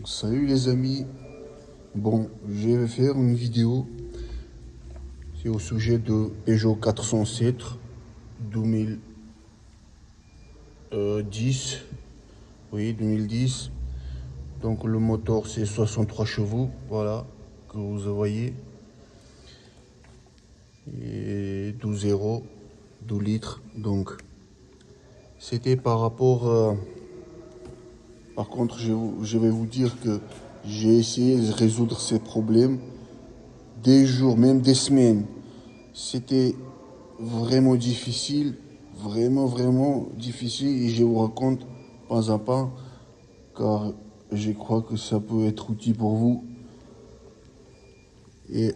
Salut les amis, bon je vais faire une vidéo, c'est au sujet de Peugeot 407 2010, oui 2010, donc le moteur c'est 63 chevaux, voilà, que vous voyez, et 12 euros, 12 litres, donc c'était par rapport, par contre je vais vous dire que j'ai essayé de résoudre ces problèmes des jours, même des semaines. C'était vraiment difficile, vraiment difficile et je vous raconte pas à pas car je crois que ça peut être utile pour vous. Et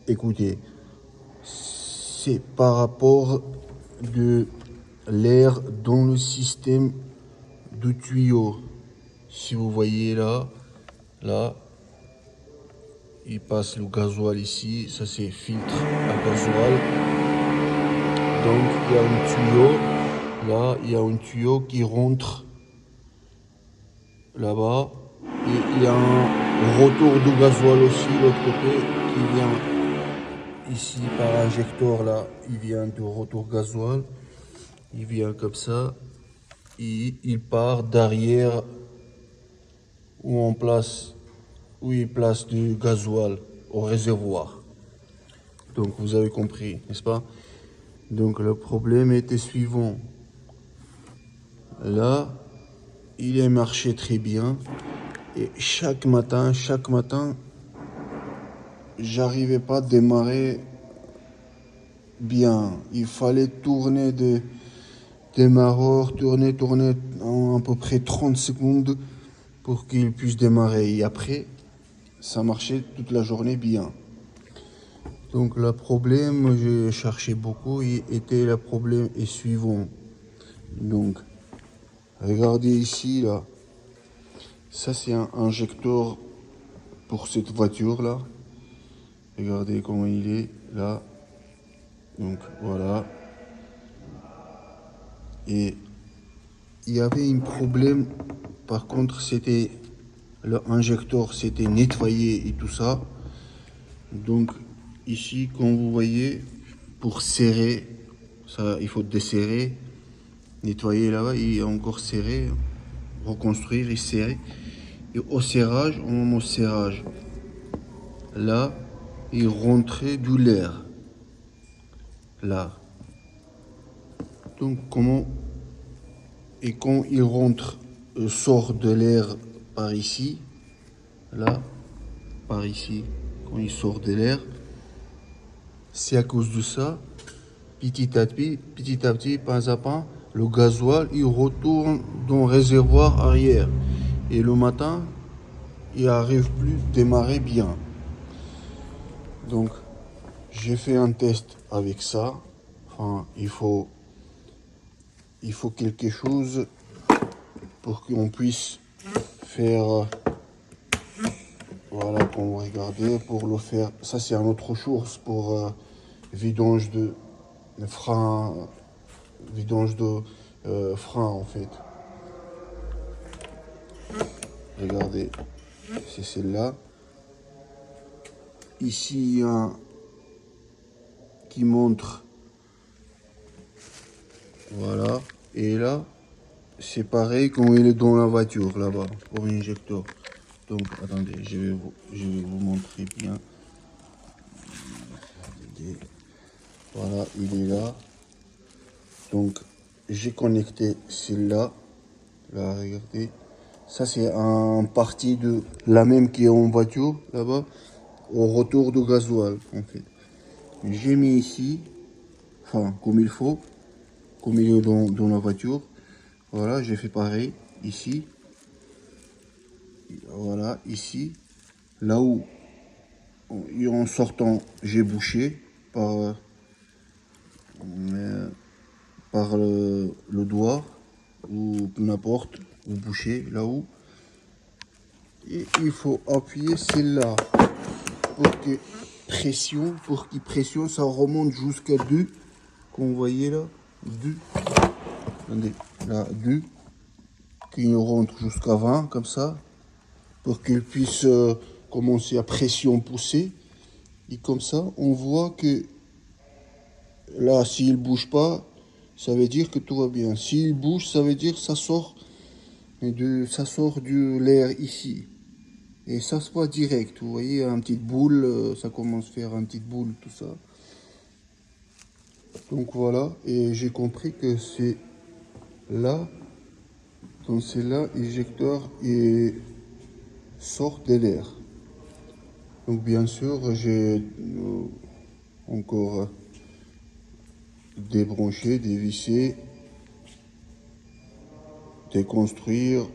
écoutez, c'est par rapport de l'air dans le système de tuyau. Si vous voyez là, il passe le gasoil ici, ça c'est filtre à gasoil. Donc il y a un tuyau, là il y a un tuyau qui rentre là-bas. Et il y a un retour de gasoil aussi, l'autre côté, qui vient ici par injecteur là, il vient de retour gasoil. Il vient comme ça, et il part derrière où il place du gasoil au réservoir. Donc vous avez compris, n'est-ce pas? Donc le problème était suivant. Là, il a marché très bien. Et chaque matin, j'arrivais pas à démarrer bien. Il fallait tourner des démarreurs, tourner en à peu près 30 secondes pour qu'il puisse démarrer. Et après, ça marchait toute la journée bien. Donc le problème, j'ai cherché beaucoup, le problème est suivant. Donc, regardez ici, là. Ça, c'est un injecteur pour cette voiture-là. Regardez comment il est, là. Donc, voilà. Et il y avait un problème. Par contre, c'était le injecteur, c'était nettoyé et tout ça. Donc, ici, comme vous voyez, pour serrer, ça, il faut desserrer, nettoyer là-bas et encore serrer, reconstruire et serrer. Et au serrage, au moment du serrage, là, il rentrait de l'air. Là. Donc, et quand il rentre, sort de l'air par ici, là, par ici, quand il sort de l'air, c'est à cause de ça, petit à petit, pas à pas, le gasoil, il retourne dans le réservoir arrière. Et le matin, il n'arrive plus à démarrer bien. Donc, j'ai fait un test avec ça. Enfin, il faut quelque chose pour qu'on puisse faire, voilà, quand vous regardez, pour le faire. Ça, c'est une autre chose pour vidange de frein, frein en fait. Regardez, c'est celle-là. Ici, il y a un qui montre, voilà. Et là, c'est pareil quand il est dans la voiture, là-bas, pour l'injecteur. Donc, attendez, je vais vous montrer bien. Regardez. Voilà, il est là. Donc, j'ai connecté celle-là. Là, regardez. Ça, c'est un partie de la même qui est en voiture, là-bas, au retour de gasoil, en fait. J'ai mis ici, enfin, comme il faut, comme il est dans la voiture. Voilà, j'ai fait pareil, ici. Voilà, ici. Là où, en sortant, j'ai bouché par, le doigt, ou n'importe, ou boucher, là-haut. Et il faut appuyer celle-là pour qu'il pressionne, ça remonte jusqu'à 2, comme vous voyez là, 2, attendez, là, 2, qui rentre jusqu'à 20, comme ça, pour qu'il puisse commencer à pression pousser. Et comme ça, on voit que là, s'il bouge pas, ça veut dire que tout va bien. S'il bouge, ça veut dire que ça sort de l'air ici. Et ça se voit direct. Vous voyez, une petite boule, ça commence à faire une petite boule, tout ça. Donc voilà, et j'ai compris que c'est là, quand c'est là, l'éjecteur sort de l'air. Donc bien sûr, j'ai encore débranché, dévissé, déconstruire,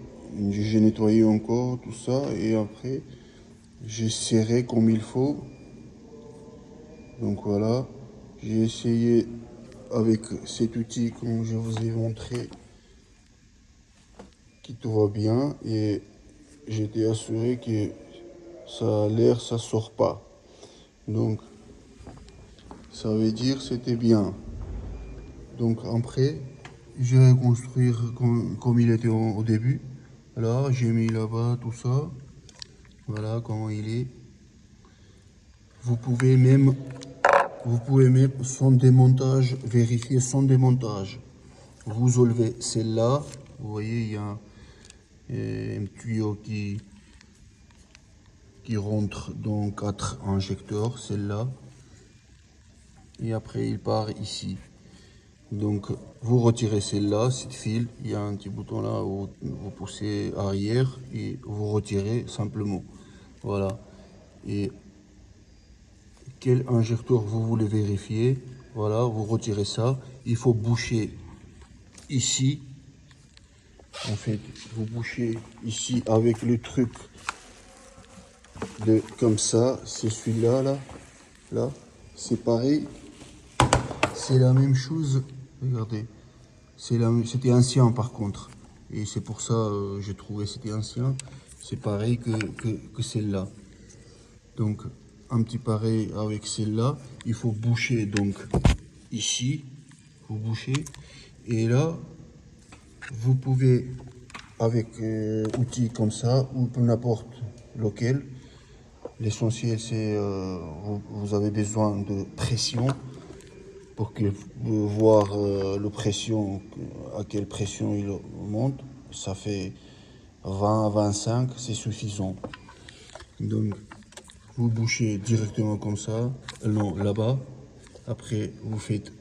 j'ai nettoyé encore tout ça et après j'ai serré comme il faut. Donc voilà, j'ai essayé avec cet outil comme je vous ai montré que tout va bien et j'étais assuré que l'air ça sort pas. Donc ça veut dire c'était bien. Donc après je vais reconstruire comme il était au début. Là j'ai mis là-bas tout ça. Voilà comment il est. Vous pouvez même sans démontage, vérifier sans démontage. Vous enlevez celle-là. Vous voyez il y a un tuyau qui rentre dans 4 injecteurs, celle-là. Et après, il part ici. Donc, vous retirez celle-là, cette fil. Il y a un petit bouton là où vous poussez arrière et vous retirez simplement. Voilà. Et quel injecteur vous voulez vérifier? Voilà, vous retirez ça. Il faut boucher ici. En fait, vous bouchez ici avec le truc comme ça. C'est celui-là, là. C'est pareil. C'est la même chose. Regardez. C'était ancien par contre. Et c'est pour ça j'ai trouvé c'était ancien. C'est pareil que celle-là. Donc, un petit pareil avec celle-là. Il faut boucher donc ici. Vous bouchez. Et là, vous pouvez avec outil comme ça ou peu n'importe lequel. L'essentiel c'est vous avez besoin de pression pour voir à quelle pression il monte. Ça fait 20 à 25, c'est suffisant. Donc vous bouchez directement comme ça, non là-bas. Après vous faites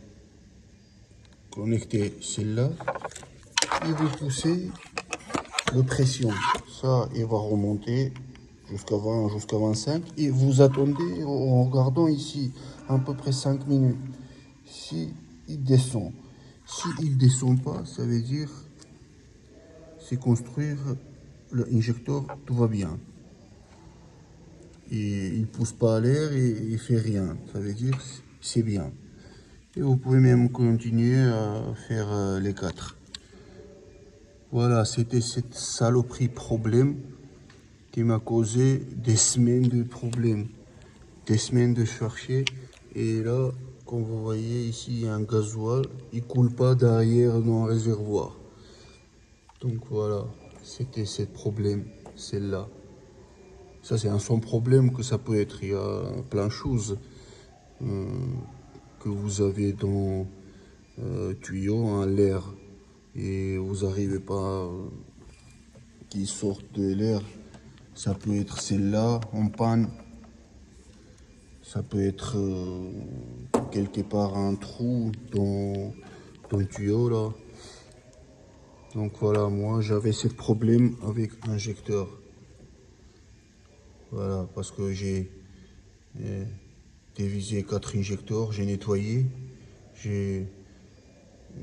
connecter celle-là et vous poussez de pression. Ça, il va remonter jusqu'à 20, jusqu'à 25. Et vous attendez en regardant ici à peu près 5 minutes. Si il descend. Si il descend pas, ça veut dire c'est construire l'injecteur, tout va bien. Et il pousse pas à l'air et il fait rien. Ça veut dire c'est bien. Et vous pouvez même continuer à faire les 4. Voilà, c'était cette saloperie problème qui m'a causé des semaines de problèmes, des semaines de chercher. Et là, comme vous voyez ici, il y a un gasoil, il coule pas derrière dans le réservoir. Donc voilà, c'était ce problème, celle-là. Ça c'est un son problème que ça peut être, il y a plein de choses que vous avez dans tuyau, hein, l'air, et vous n'arrivez pas qu'il sorte de l'air. Ça peut être celle-là en panne. Ça peut être quelque part un trou dans le tuyau là. Donc voilà, moi j'avais ce problème avec l'injecteur. Voilà, parce que j'ai dévisé 4 injecteurs, j'ai nettoyé, j'ai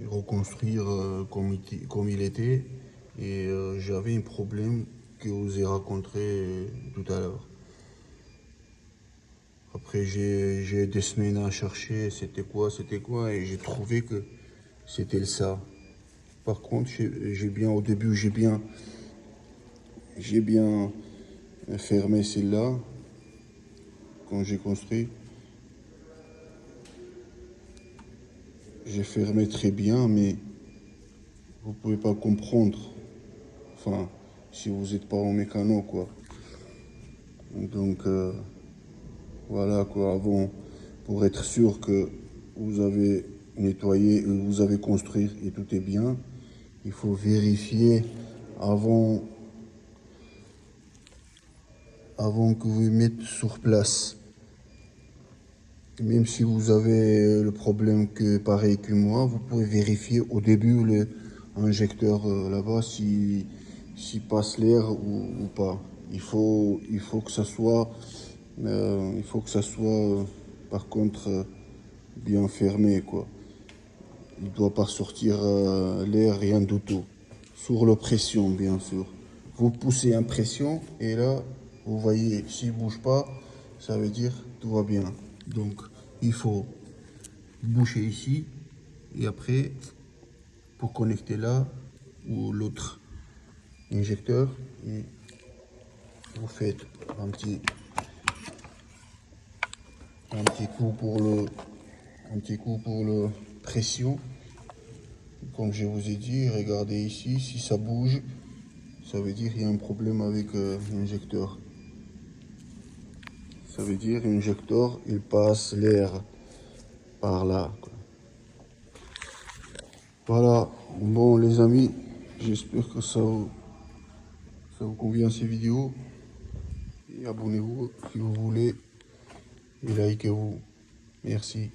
reconstruit comme il était. Et j'avais un problème que je vous ai raconté tout à l'heure. Après, j'ai des semaines à chercher, c'était quoi, et j'ai trouvé que c'était ça. Par contre, au début, j'ai bien fermé celle-là, quand j'ai construit. J'ai fermé très bien, mais vous pouvez pas comprendre. Enfin, si vous n'êtes pas en mécano, quoi. Donc voilà quoi, avant, pour être sûr que vous avez nettoyé, vous avez construit et tout est bien, il faut vérifier avant, avant que vous mettez sur place. Même si vous avez le problème que pareil que moi, vous pouvez vérifier au début le injecteur là-bas si passe l'air ou pas. Il faut que ça soit, par contre bien fermé quoi. Il doit pas sortir l'air, rien du tout. Sur la pression, bien sûr. Vous poussez en pression et là, vous voyez, s'il bouge pas, ça veut dire tout va bien. Donc, il faut boucher ici et après, pour connecter là ou l'autre injecteur, et vous faites un petit coup pour le pression. Comme je vous ai dit, regardez ici, si ça bouge, ça veut dire qu'il y a un problème avec l'injecteur. Ça veut dire l'injecteur, il passe l'air par là, quoi. Voilà, bon les amis, j'espère que ça vous convient ces vidéos. Et abonnez-vous si vous voulez et likez-vous. Merci.